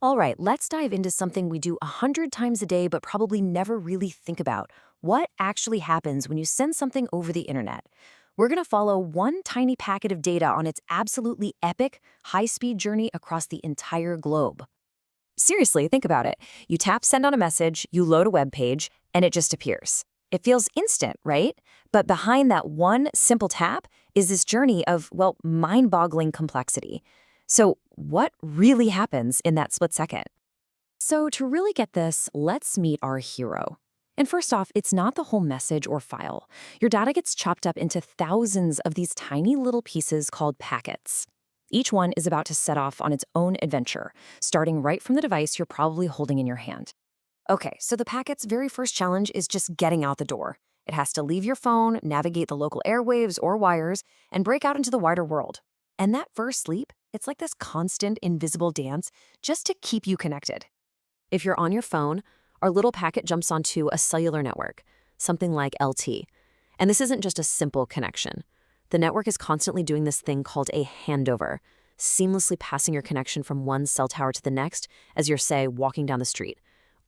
All right, let's dive into something we do 100 times a day but probably never really think about. What actually happens when you send something over the internet? We're going to follow one tiny packet of data on its absolutely epic, high-speed journey across the entire globe. Seriously, think about it. You tap send on a message, you load a web page, and it just appears. It feels instant, right? But behind that one simple tap is this journey of, well, mind-boggling complexity. So, what really happens in that split second? So, to really get this, let's meet our hero. And first off, it's not the whole message or file. Your data gets chopped up into thousands of these tiny little pieces called packets. Each one is about to set off on its own adventure, starting right from the device you're probably holding in your hand. Okay, so the packet's very first challenge is just getting out the door. It has to leave your phone, navigate the local airwaves or wires, and break out into the wider world. And that first sleep, it's like this constant invisible dance just to keep you connected. If you're on your phone, our little packet jumps onto a cellular network, something like LT. And this isn't just a simple connection. The network is constantly doing this thing called a handover, seamlessly passing your connection from one cell tower to the next as you're, say, walking down the street.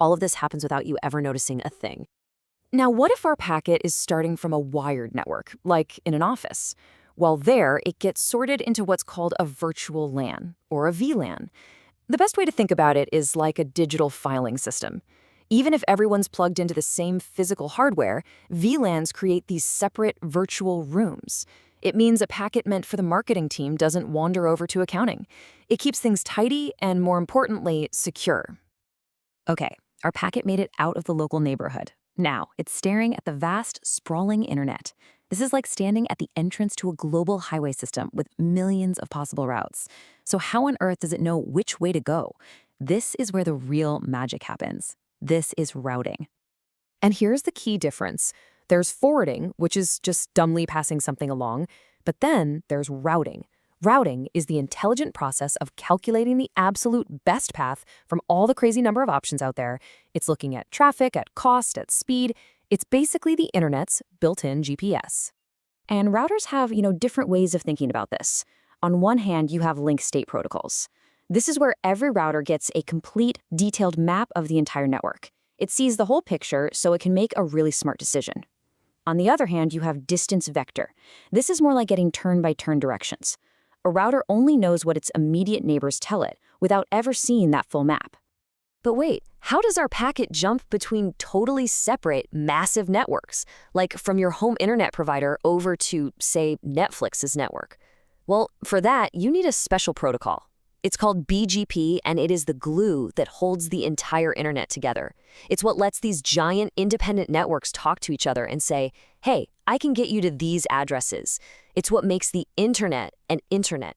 All of this happens without you ever noticing a thing. Now, what if our packet is starting from a wired network, like in an office? Well, there, it gets sorted into what's called a virtual LAN, or a VLAN. The best way to think about it is like a digital filing system. Even if everyone's plugged into the same physical hardware, VLANs create these separate virtual rooms. It means a packet meant for the marketing team doesn't wander over to accounting. It keeps things tidy and, more importantly, secure. Okay, our packet made it out of the local neighborhood. Now, it's staring at the vast, sprawling internet. This is like standing at the entrance to a global highway system with millions of possible routes. So how on earth does it know which way to go? This is where the real magic happens. This is routing. And here's the key difference. There's forwarding, which is just dumbly passing something along, but then there's routing. Routing is the intelligent process of calculating the absolute best path from all the crazy number of options out there. It's looking at traffic, at cost, at speed. It's basically the internet's built-in GPS. And routers have, different ways of thinking about this. On one hand, you have link state protocols. This is where every router gets a complete, detailed map of the entire network. It sees the whole picture so it can make a really smart decision. On the other hand, you have distance vector. This is more like getting turn-by-turn directions. A router only knows what its immediate neighbors tell it, without ever seeing that full map. But wait, how does our packet jump between totally separate, massive networks, like from your home internet provider over to, say, Netflix's network? Well, for that, you need a special protocol. It's called BGP, and it is the glue that holds the entire internet together. It's what lets these giant independent networks talk to each other and say, hey, I can get you to these addresses. It's what makes the internet an internet.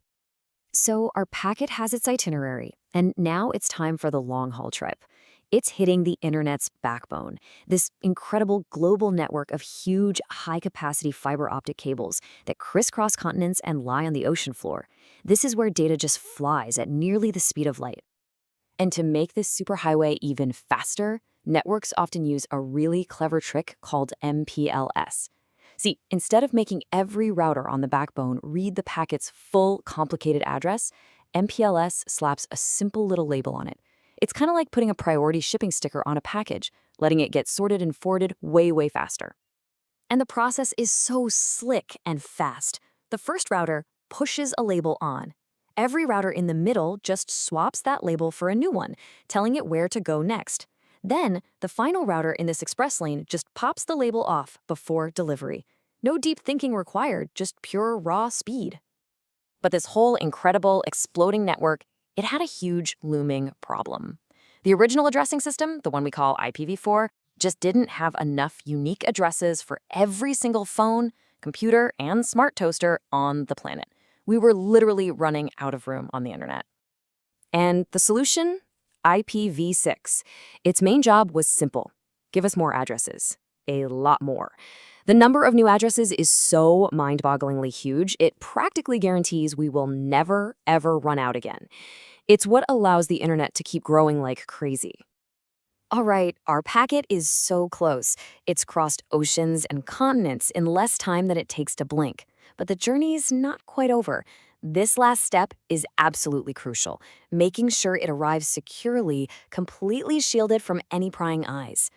So our packet has its itinerary, and now it's time for the long-haul trip. It's hitting the internet's backbone, this incredible global network of huge, high-capacity fiber optic cables that crisscross continents and lie on the ocean floor. This is where data just flies at nearly the speed of light. And to make this superhighway even faster, networks often use a really clever trick called MPLS. See, instead of making every router on the backbone read the packet's full, complicated address, MPLS slaps a simple little label on it. It's kind of like putting a priority shipping sticker on a package, letting it get sorted and forwarded way, way faster. And the process is so slick and fast. The first router pushes a label on. Every router in the middle just swaps that label for a new one, telling it where to go next. Then, the final router in this express lane just pops the label off before delivery. No deep thinking required, just pure raw speed. But this whole incredible, exploding network, it had a huge looming problem. The original addressing system, the one we call IPv4, just didn't have enough unique addresses for every single phone, computer, and smart toaster on the planet. We were literally running out of room on the internet. And the solution? IPv6. Its main job was simple. Give us more addresses. A lot more. The number of new addresses is so mind-bogglingly huge, it practically guarantees we will never, ever run out again. It's what allows the internet to keep growing like crazy. All right, our packet is so close. It's crossed oceans and continents in less time than it takes to blink. But the journey's not quite over. This last step is absolutely crucial, making sure it arrives securely, completely shielded from any prying eyes.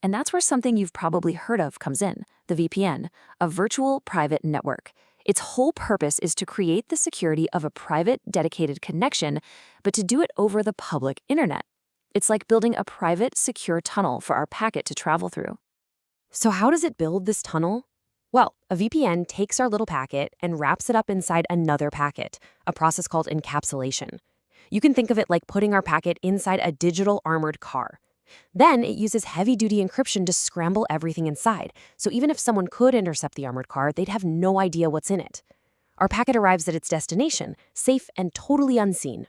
And that's where something you've probably heard of comes in, the VPN, a virtual private network. Its whole purpose is to create the security of a private, dedicated connection, but to do it over the public internet. It's like building a private, secure tunnel for our packet to travel through. So how does it build this tunnel? Well, a VPN takes our little packet and wraps it up inside another packet, a process called encapsulation. You can think of it like putting our packet inside a digital armored car. Then it uses heavy-duty encryption to scramble everything inside, so even if someone could intercept the armored car, they'd have no idea what's in it. Our packet arrives at its destination, safe and totally unseen.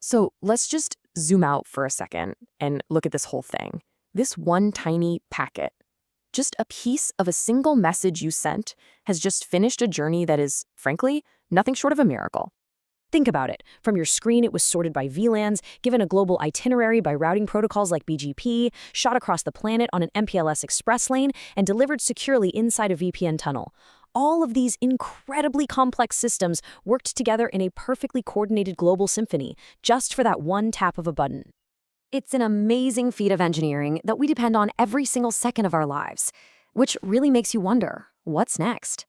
So let's just zoom out for a second and look at this whole thing. This one tiny packet, just a piece of a single message you sent, has just finished a journey that is, frankly, nothing short of a miracle. Think about it. From your screen, it was sorted by VLANs, given a global itinerary by routing protocols like BGP, shot across the planet on an MPLS express lane, and delivered securely inside a VPN tunnel. All of these incredibly complex systems worked together in a perfectly coordinated global symphony, just for that one tap of a button. It's an amazing feat of engineering that we depend on every single second of our lives, which really makes you wonder, what's next?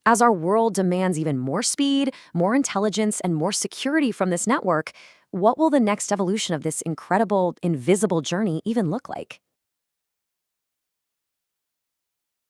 As our world demands even more speed, more intelligence, and more security from this network, what will the next evolution of this incredible, invisible journey even look like?